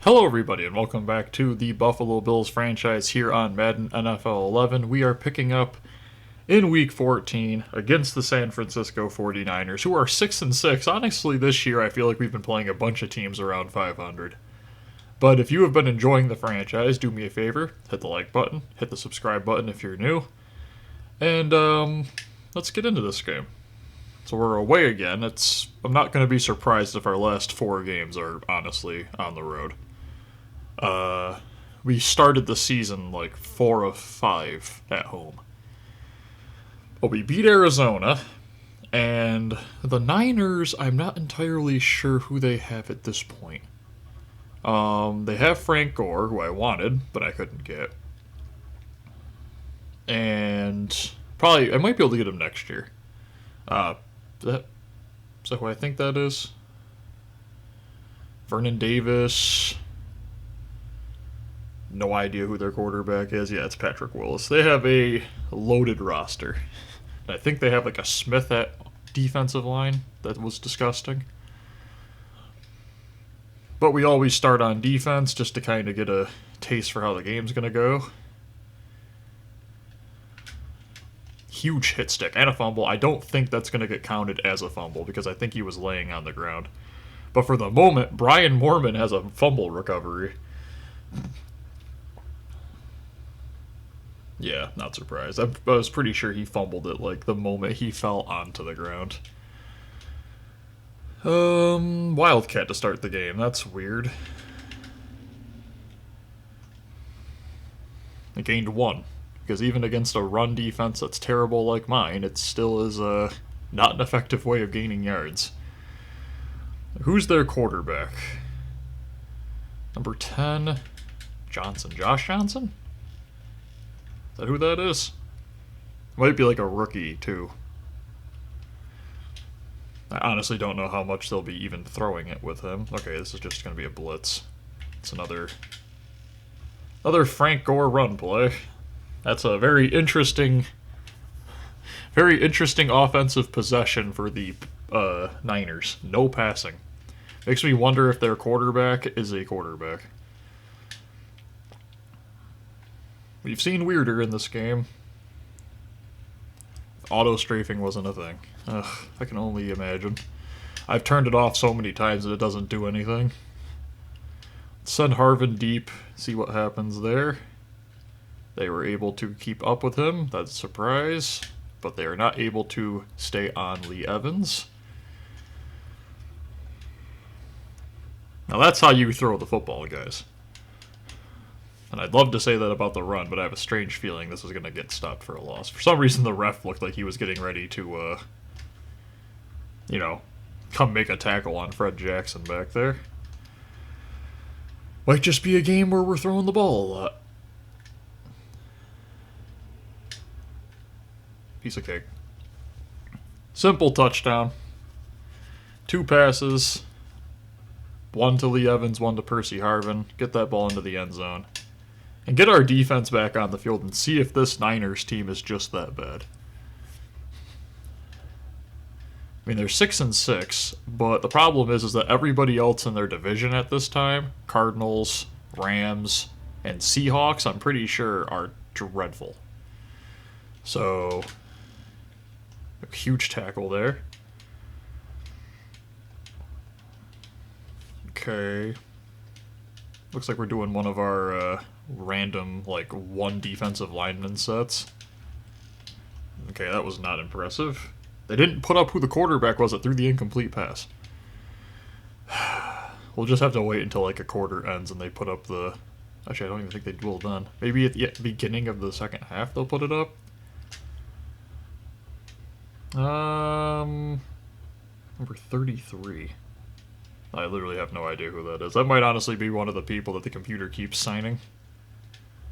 Hello, everybody, and welcome back to the Buffalo Bills franchise here on Madden NFL 11. We are picking up in Week 14 against the San Francisco 49ers, who are 6-6. Honestly, this year I feel like we've been playing a bunch of teams around 500. But if you have been enjoying the franchise, do me a favor, hit the like button, hit the subscribe button if you're new, and let's get into this game. So we're away again. I'm not going to be surprised if our last 4 games are honestly on the road. We started the season like 4 of 5 at home. But we beat Arizona, and the Niners, I'm not entirely sure who they have at this point. They have Frank Gore, who I wanted, but I couldn't get. And probably, I might be able to get him next year. Is that who I think that is? Vernon Davis. No idea who their quarterback is. Yeah, it's Patrick Willis. They have a loaded roster. I think they have like a Smith at defensive line that was disgusting. But we always start on defense just to kind of get a taste for how the game's going to go. Huge hit stick and a fumble. I don't think that's going to get counted as a fumble because I think he was laying on the ground. But for the moment, Brian Moorman has a fumble recovery. Yeah, not surprised. I was pretty sure he fumbled it like the moment he fell onto the ground. Wildcat to start the game. That's weird. I gained 1. Because even against a run defense that's terrible like mine, it still is not an effective way of gaining yards. Who's their quarterback? Number 10, Johnson. Josh Johnson? Is that who that is? Might be like a rookie, too. I honestly don't know how much they'll be even throwing it with him. Okay, this is just going to be a blitz. It's another Frank Gore run play. That's a very interesting offensive possession for the Niners. No passing. Makes me wonder if their quarterback is a quarterback. We've seen weirder in this game. Auto strafing wasn't a thing. Ugh, I can only imagine. I've turned it off so many times that it doesn't do anything. Send Harvin deep, see what happens there. They were able to keep up with him, that's a surprise, but they are not able to stay on Lee Evans. Now that's how you throw the football, guys. And I'd love to say that about the run, but I have a strange feeling this is going to get stopped for a loss. For some reason, the ref looked like he was getting ready to, come make a tackle on Fred Jackson back there. Might just be a game where we're throwing the ball a lot. Piece of cake. Simple touchdown. 2 passes. 1 to Lee Evans, 1 to Percy Harvin. Get that ball into the end zone. And get our defense back on the field and see if this Niners team is just that bad. I mean, they're 6-6, but the problem is that everybody else in their division at this time, Cardinals, Rams, and Seahawks, I'm pretty sure are dreadful. So, a huge tackle there. Okay. Looks like we're doing one of our random, like, 1 defensive lineman sets. Okay, that was not impressive. They didn't put up who the quarterback was that threw the incomplete pass. We'll just have to wait until, like, a quarter ends and they put up the... Actually, I don't even think they will done. Maybe at the beginning of the second half they'll put it up. Number 33. I literally have no idea who that is. That might honestly be one of the people that the computer keeps signing.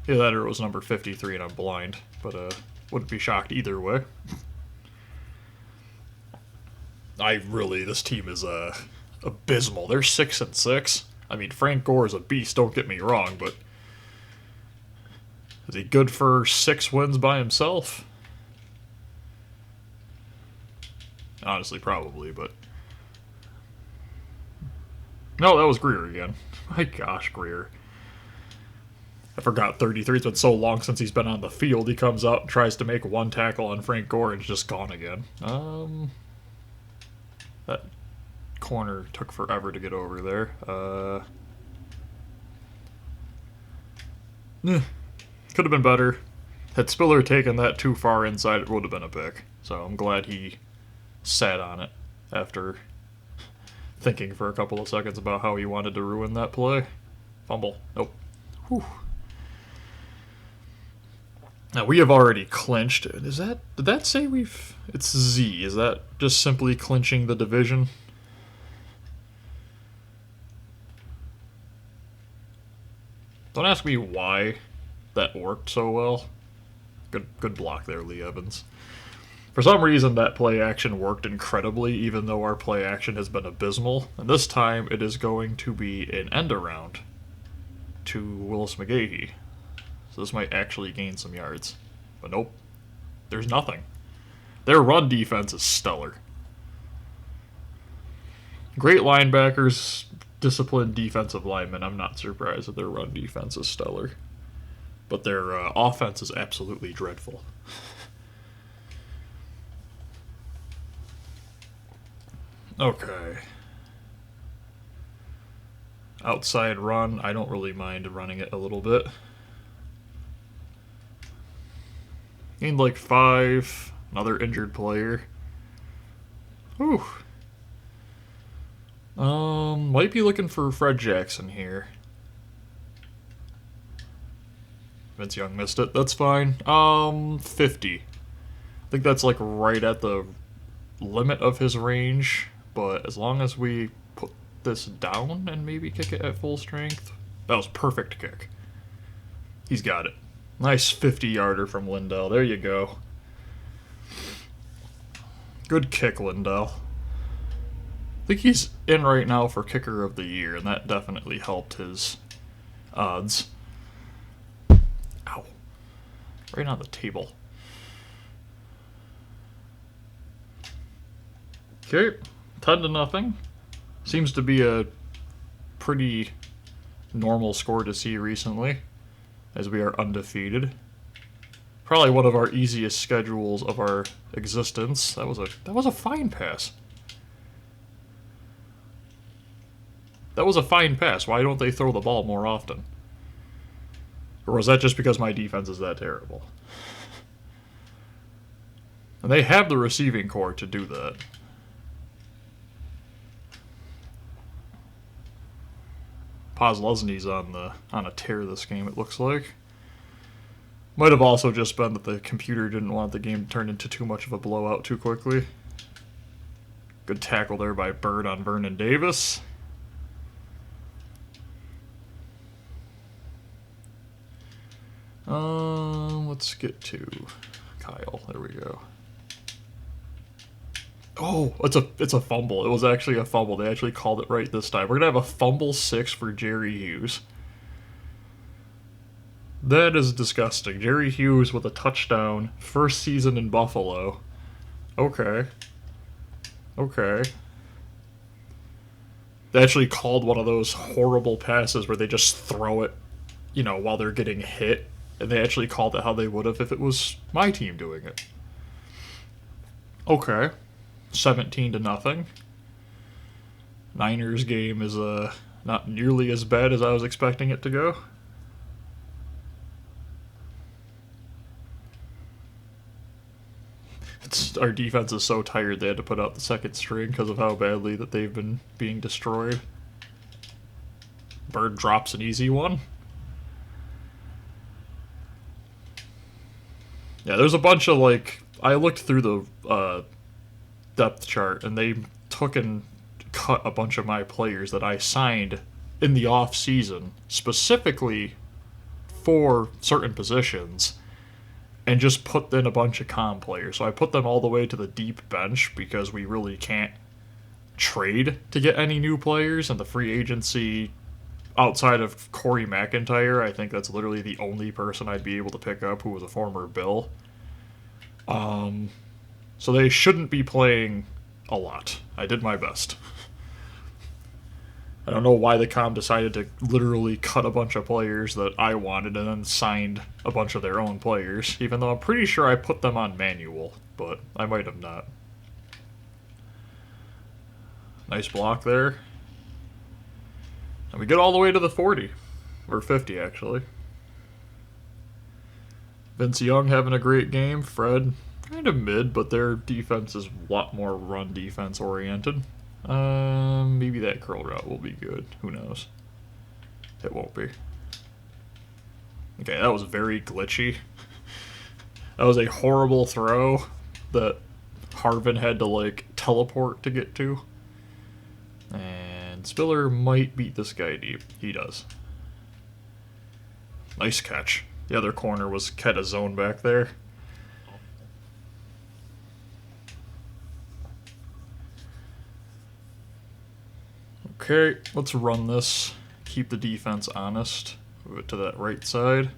Yeah, that or it was number 53 and I'm blind. But, wouldn't be shocked either way. This team is, abysmal. They're 6-6. I mean, Frank Gore is a beast, don't get me wrong, but... Is he good for 6 wins by himself? Honestly, probably, but... No, that was Greer again. My gosh, Greer. I forgot 33. It's been so long since he's been on the field. He comes out and tries to make one tackle on Frank Gore and it's just gone again. That corner took forever to get over there. Could have been better. Had Spiller taken that too far inside, it would have been a pick. So I'm glad he sat on it after thinking for a couple of seconds about how he wanted to ruin that play. Fumble. Nope. Whew. Now we have already clinched. Did that say we've... It's Z. Is that just simply clinching the division? Don't ask me why that worked so well. Good block there, Lee Evans. For some reason, that play action worked incredibly, even though our play action has been abysmal. And this time, it is going to be an end around to Willis McGahee. So this might actually gain some yards. But nope. There's nothing. Their run defense is stellar. Great linebackers, disciplined defensive linemen. I'm not surprised that their run defense is stellar. But their offense is absolutely dreadful. Okay. Outside run, I don't really mind running it a little bit. Gained like 5. Another injured player. Whew. Might be looking for Fred Jackson here. Vince Young missed it. That's fine. 50. I think that's like right at the limit of his range. But as long as we put this down and maybe kick it at full strength. That was perfect kick. He's got it. Nice 50-yarder from Lindell. There you go. Good kick, Lindell. I think he's in right now for kicker of the year, and that definitely helped his odds. Ow. Right on the table. Okay. 10-0. Seems to be a pretty normal score to see recently, as we are undefeated. Probably one of our easiest schedules of our existence. That was a fine pass. That was a fine pass. Why don't they throw the ball more often? Or was that just because my defense is that terrible? And they have the receiving core to do that. Posluszny's on a tear this game, it looks like. Might have also just been that the computer didn't want the game to turn into too much of a blowout too quickly. Good tackle there by Bird on Vernon Davis. Let's get to Kyle. There we go. Oh, it's a fumble. It was actually a fumble. They actually called it right this time. We're gonna have a fumble 6 for Jerry Hughes. That is disgusting. Jerry Hughes with a touchdown, first season in Buffalo. Okay. They actually called one of those horrible passes where they just throw it, while they're getting hit. And they actually called it how they would have if it was my team doing it. Okay. 17-0. Niners game is not nearly as bad as I was expecting it to go. Our defense is so tired they had to put out the second string because of how badly that they've been being destroyed. Bird drops an easy one. Yeah, there's a bunch of, I looked through the depth chart, and they took and cut a bunch of my players that I signed in the off-season, specifically for certain positions, and just put in a bunch of comm players. So I put them all the way to the deep bench because we really can't trade to get any new players, and the free agency outside of Corey McIntyre, I think that's literally the only person I'd be able to pick up who was a former Bill. So they shouldn't be playing a lot. I did my best. I don't know why the com decided to literally cut a bunch of players that I wanted and then signed a bunch of their own players, even though I'm pretty sure I put them on manual, but I might have not. Nice block there. And we get all the way to the 40. Or 50, actually. Vince Young having a great game. Fred, kind of mid, but their defense is a lot more run defense oriented. Maybe that curl route will be good. Who knows? It won't be. Okay, that was very glitchy. That was a horrible throw that Harvin had to, like, teleport to get to. And Spiller might beat this guy deep. He does. Nice catch. The other corner was kind of zoned back there. Okay, let's run this. Keep the defense honest. Move it to that right side.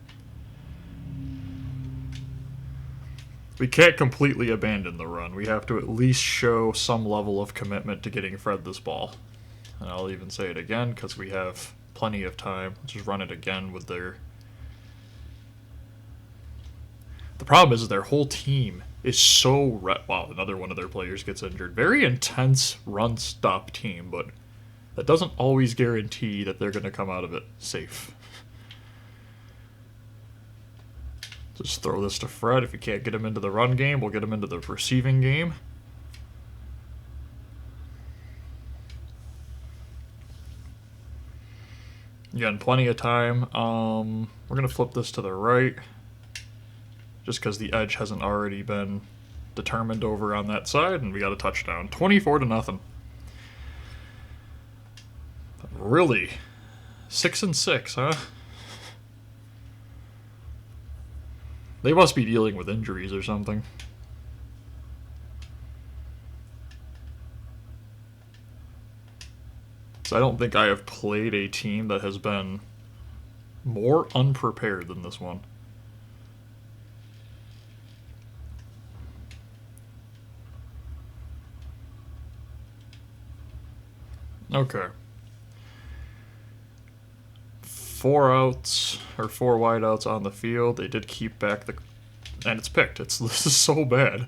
We can't completely abandon the run. We have to at least show some level of commitment to getting Fred this ball. And I'll even say it again because we have plenty of time. Let's just run it again with their... The problem is their whole team is so... Wow, another one of their players gets injured. Very intense run-stop team, but that doesn't always guarantee that they're going to come out of it safe. Just throw this to Fred. If you can't get him into the run game, we'll get him into the receiving game. Again, plenty of time. We're going to flip this to the right. Just because the edge hasn't already been determined over on that side, and we got a touchdown. 24-0. Really? 6-6, huh? They must be dealing with injuries or something. So I don't think I have played a team that has been more unprepared than this one. Okay. 4 outs, or 4 wideouts on the field. They did keep back the... And it's picked. This is so bad.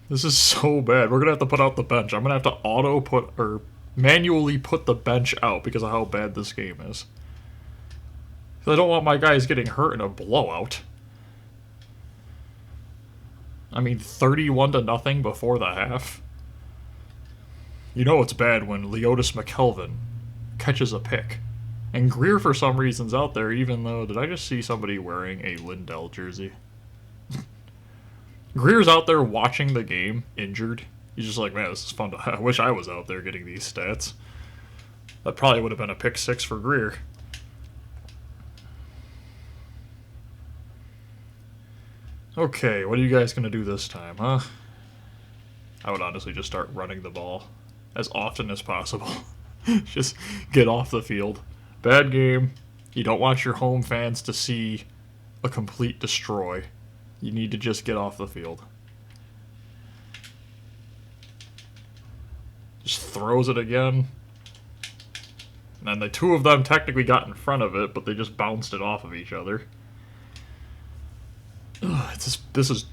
This is so bad. We're going to have to put out the bench. I'm going to have to or manually put the bench out because of how bad this game is. I don't want my guys getting hurt in a blowout. I mean, 31-0 before the half. You know it's bad when Leotis McKelvin catches a pick. And Greer, for some reason, is out there, even though... Did I just see somebody wearing a Lindell jersey? Greer's out there watching the game, injured. He's just like, man, this is fun. I wish I was out there getting these stats. That probably would have been a pick 6 for Greer. Okay, what are you guys going to do this time, huh? I would honestly just start running the ball as often as possible. Just get off the field. Bad game. You don't want your home fans to see a complete destroy. You need to just get off the field. Just throws it again. And then the two of them technically got in front of it, but they just bounced it off of each other. Ugh, this is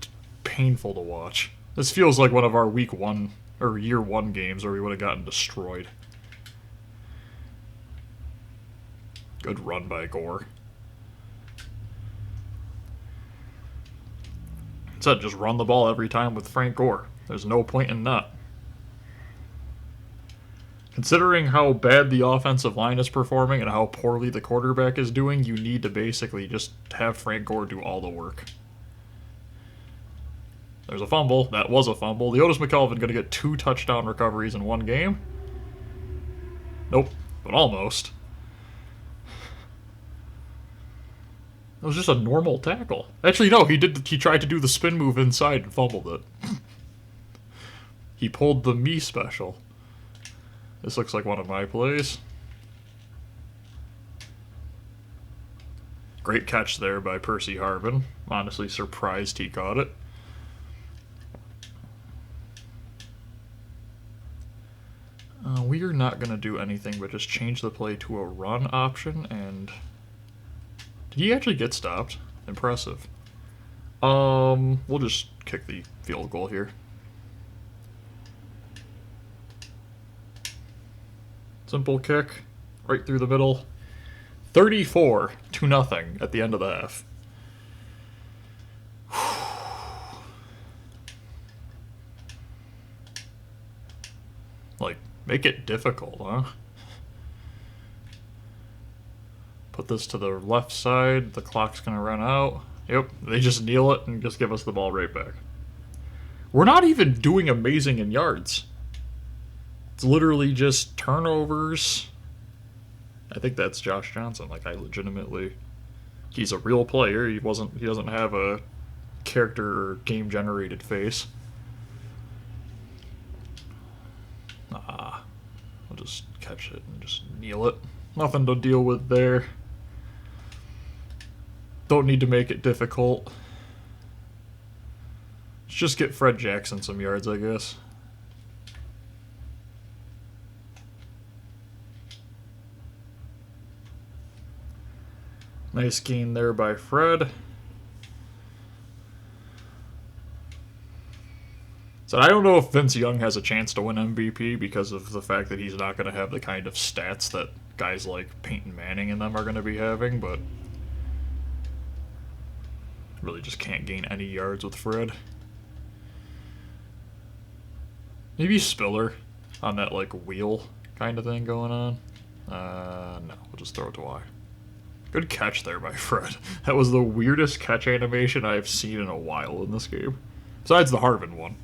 painful to watch. This feels like one of our week 1 or year 1 games where we would have gotten destroyed. Good run by Gore. Instead, just run the ball every time with Frank Gore. There's no point in that. Considering how bad the offensive line is performing and how poorly the quarterback is doing, you need to basically just have Frank Gore do all the work. There's a fumble. That was a fumble. Leotis McKelvin going to get 2 touchdown recoveries in 1 game. Nope, but almost. It was just a normal tackle. Actually, no, he tried to do the spin move inside and fumbled it. He pulled the me special. This looks like one of my plays. Great catch there by Percy Harvin. Honestly surprised he caught it. We are not not going to do anything but just change the play to a run option. And did he actually get stopped? Impressive. We'll just kick the field goal here. Simple kick, right through the middle. 34-0 at the end of the half. Like, make it difficult, huh? Put this to the left side. The clock's going to run out. Yep, they just kneel it and just give us the ball right back. We're not even doing amazing in yards. It's literally just turnovers. I think that's Josh Johnson. Like, I legitimately... He's a real player. He doesn't have a character or game-generated face. We'll just catch it and just kneel it. Nothing to deal with there. Don't need to make it difficult. Let's just get Fred Jackson some yards, I guess. Nice gain there by Fred. So I don't know if Vince Young has a chance to win MVP because of the fact that he's not going to have the kind of stats that guys like Peyton Manning and them are going to be having, but really just can't gain any yards with Fred. Maybe Spiller on that like wheel kind of thing going on. No, we'll just throw it to Y. Good catch there by Fred. That was the weirdest catch animation I've seen in a while in this game. Besides the Harvin one.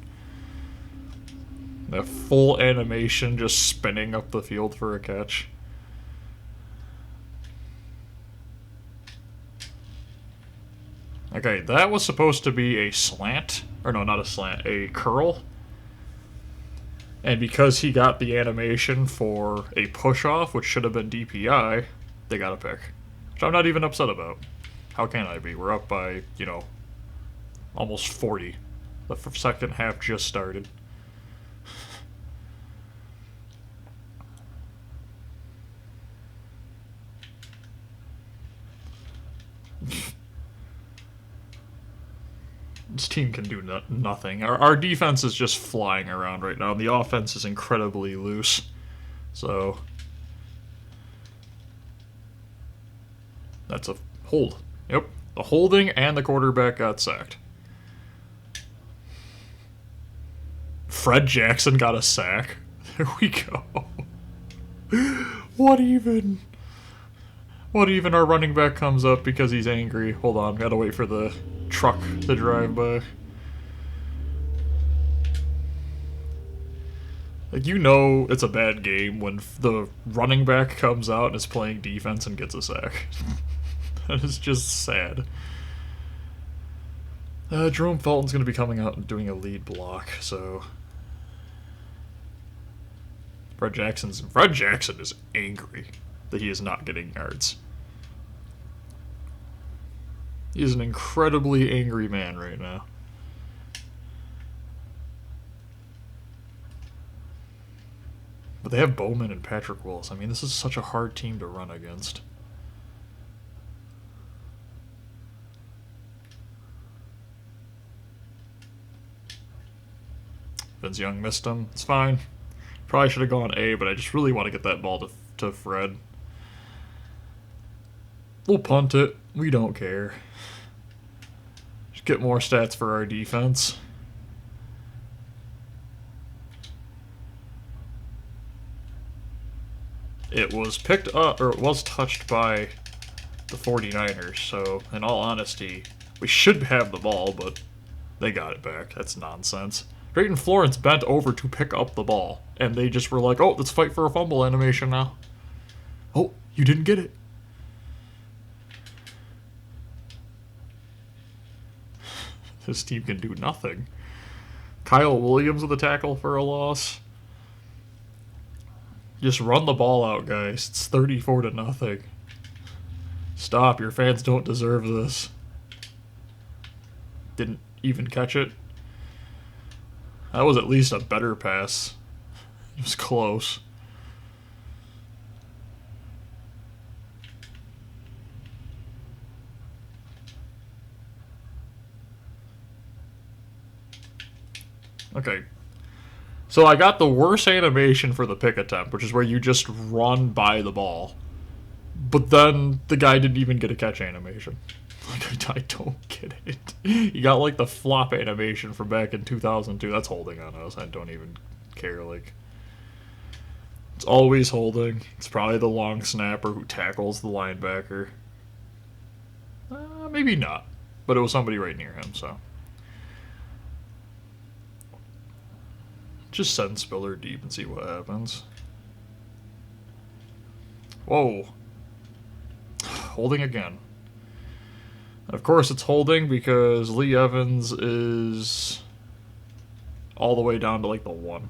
That full animation just spinning up the field for a catch. Okay, that was supposed to be a slant. Or no, not a slant, a curl. And because he got the animation for a push-off, which should have been DPI, they got a pick. Which I'm not even upset about. How can I be? We're up by, you know, almost 40. The second half just started. This team can do nothing. Our defense is just flying around right now. The offense is incredibly loose. So that's a hold. Yep. The holding and the quarterback got sacked. Fred Jackson got a sack. There we go. What even? What even? Our running back comes up because he's angry. Hold on, gotta wait for the truck to drive by. Like, you know it's a bad game when the running back comes out and is playing defense and gets a sack. That is just sad. Jerome Felton's going to be coming out and doing a lead block, so... Fred Jackson is angry that he is not getting yards. He is an incredibly angry man right now. But they have Bowman and Patrick Willis. I mean, this is such a hard team to run against. Vince Young missed him. It's fine. Probably should have gone A, but I just really want to get that ball to Fred. We'll punt it. We don't care. Just get more stats for our defense. It was picked up, or it was touched by the 49ers, so in all honesty, we should have the ball, but they got it back. That's nonsense. Drayton Florence bent over to pick up the ball, and they just were like, oh, let's fight for a fumble animation now. Oh, you didn't get it. This team can do nothing. Kyle Williams with a tackle for a loss. Just run the ball out, guys. It's 34-0. Stop. Your fans don't deserve this. Didn't even catch it. That was at least a better pass. It was close. Okay. So I got the worst animation for the pick attempt, which is where you just run by the ball. But then the guy didn't even get a catch animation. Like, I don't get it. You got like the flop animation from back in 2002. That's holding on us. I don't even care. Like, it's always holding. It's probably the long snapper who tackles the linebacker. Maybe not. But it was somebody right near him, so. Just send Spiller deep and see what happens. Whoa. Holding again. Of course it's holding because Lee Evans is all the way down to like the 1.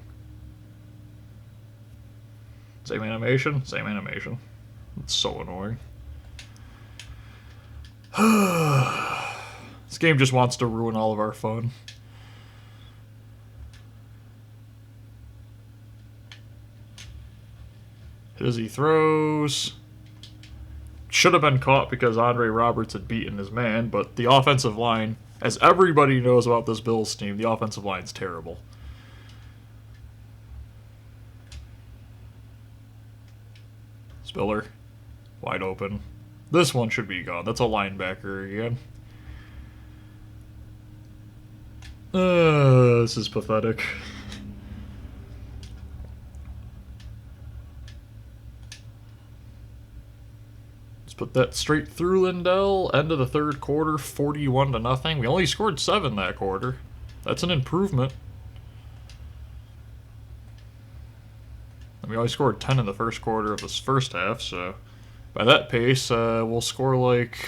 Same animation? Same animation. It's so annoying. This game just wants to ruin all of our fun. As he throws. Should have been caught because Andre Roberts had beaten his man, but the offensive line, as everybody knows about this Bills team, the offensive line's terrible. Spiller, wide open. This one should be gone. That's a linebacker again. This is pathetic. Put that straight through Lindell. End of the third quarter, 41-0. We only scored 7 that quarter. That's an improvement. And we only scored 10 in the first quarter of this first half, so by that pace, we'll score like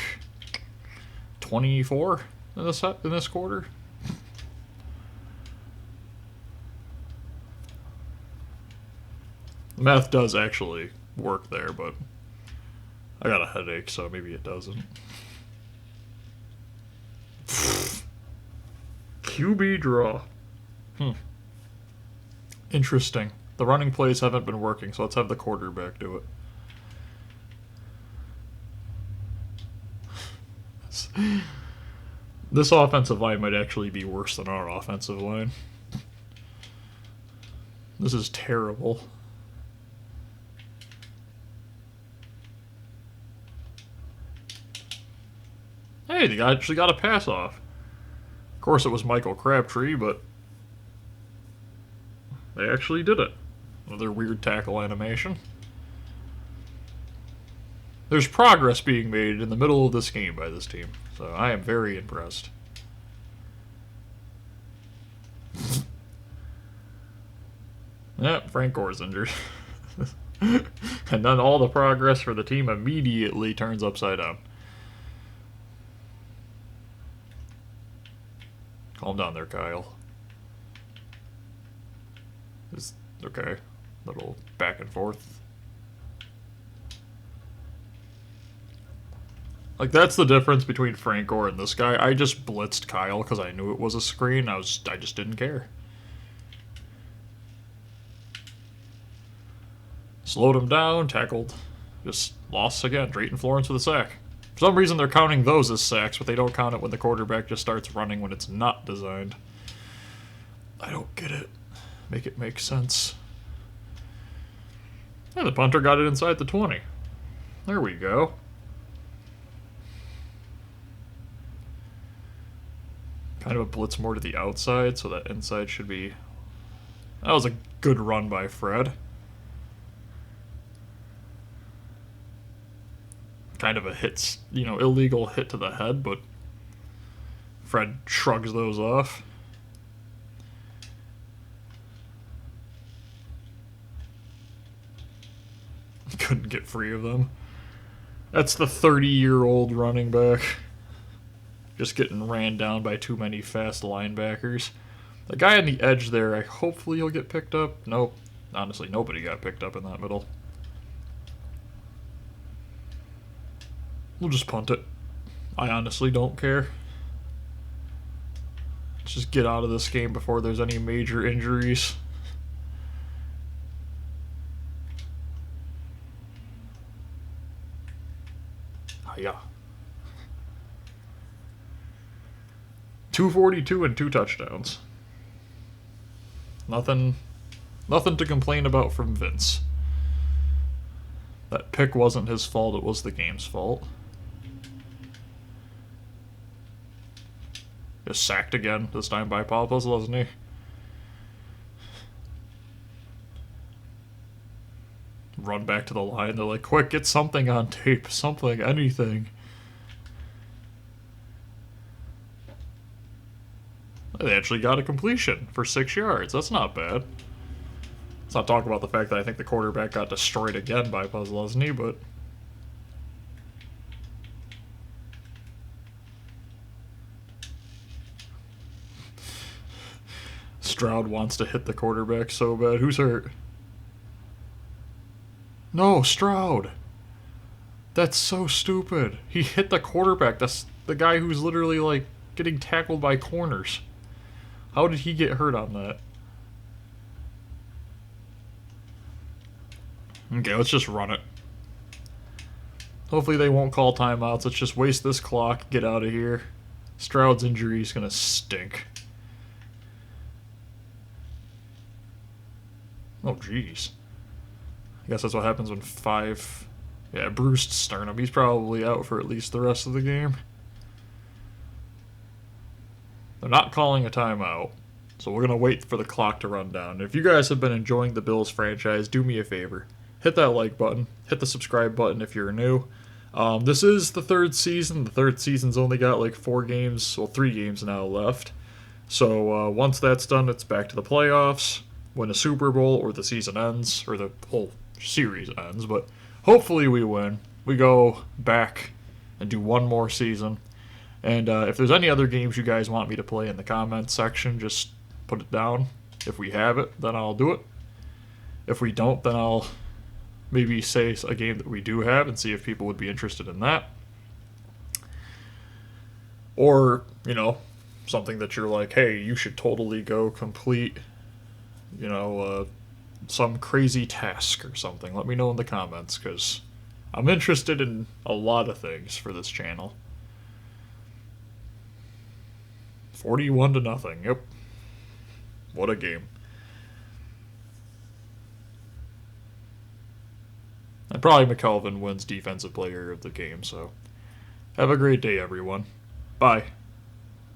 24 in this quarter. The math does actually work there, but I got a headache, so maybe it doesn't. QB draw. Interesting. The running plays haven't been working, so let's have the quarterback do it. This offensive line might actually be worse than our offensive line. This is terrible. Hey, the guy actually got a pass off. Of course, it was Michael Crabtree, but they actually did it. Another weird tackle animation. There's progress being made in the middle of this game by this team, so I am very impressed. Yep, Frank Gore's injured. And then all the progress for the team immediately turns upside down. Calm down there, Kyle. Okay. Little back and forth. Like, that's the difference between Frank Gore and this guy. I just blitzed Kyle because I knew it was a screen. I just didn't care. Slowed him down, tackled. Just lost again. Drayton Florence with a sack. For some reason, they're counting those as sacks, but they don't count it when the quarterback just starts running when it's not designed. I don't get it. Make it make sense. Yeah, the punter got it inside the 20. There we go. Kind of a blitz more to the outside, so that inside should be... That was a good run by Fred. Kind of a hit, illegal hit to the head, but Fred shrugs those off. Couldn't get free of them. That's the 30-year-old running back. Just getting ran down by too many fast linebackers. The guy on the edge there, hopefully he'll get picked up. Nope. Honestly, nobody got picked up in that middle. We'll just punt it. I honestly don't care. Let's just get out of this game before there's any major injuries. Yeah. 242 and 2 touchdowns. Nothing to complain about from Vince. That pick wasn't his fault, it was the game's fault. Just sacked again, this time by Paul Puzzle, wasn't he? Run back to the line, they're like, quick, get something on tape, something, anything. They actually got a completion for 6 yards, that's not bad. Let's not talk about the fact that I think the quarterback got destroyed again by Puzzlesny, but... Stroud wants to hit the quarterback so bad. Who's hurt? No, Stroud! That's so stupid. He hit the quarterback. That's the guy who's literally, like, getting tackled by corners. How did he get hurt on that? Okay, let's just run it. Hopefully they won't call timeouts. Let's just waste this clock, get out of here. Stroud's injury is going to stink. Oh, jeez. I guess that's what happens when 5... Yeah, bruised sternum. He's probably out for at least the rest of the game. They're not calling a timeout, so we're going to wait for the clock to run down. If you guys have been enjoying the Bills franchise, do me a favor. Hit that like button. Hit the subscribe button if you're new. This is the 3rd season. The 3rd season's only got like 4 games, well 3 games now left. So once that's done, it's back to the playoffs, win a Super Bowl, or the season ends, or the whole series ends. But hopefully we win. We go back and do one more season. And if there's any other games you guys want me to play in the comments section, just put it down. If we have it, then I'll do it. If we don't, then I'll maybe say a game that we do have and see if people would be interested in that. Or, you know, something that you're like, hey, you should totally go complete, you know, some crazy task or something. Let me know in the comments, because I'm interested in a lot of things for this channel. 41-0. Yep. What a game. And probably McKelvin wins Defensive Player of the game, so have a great day, everyone. Bye.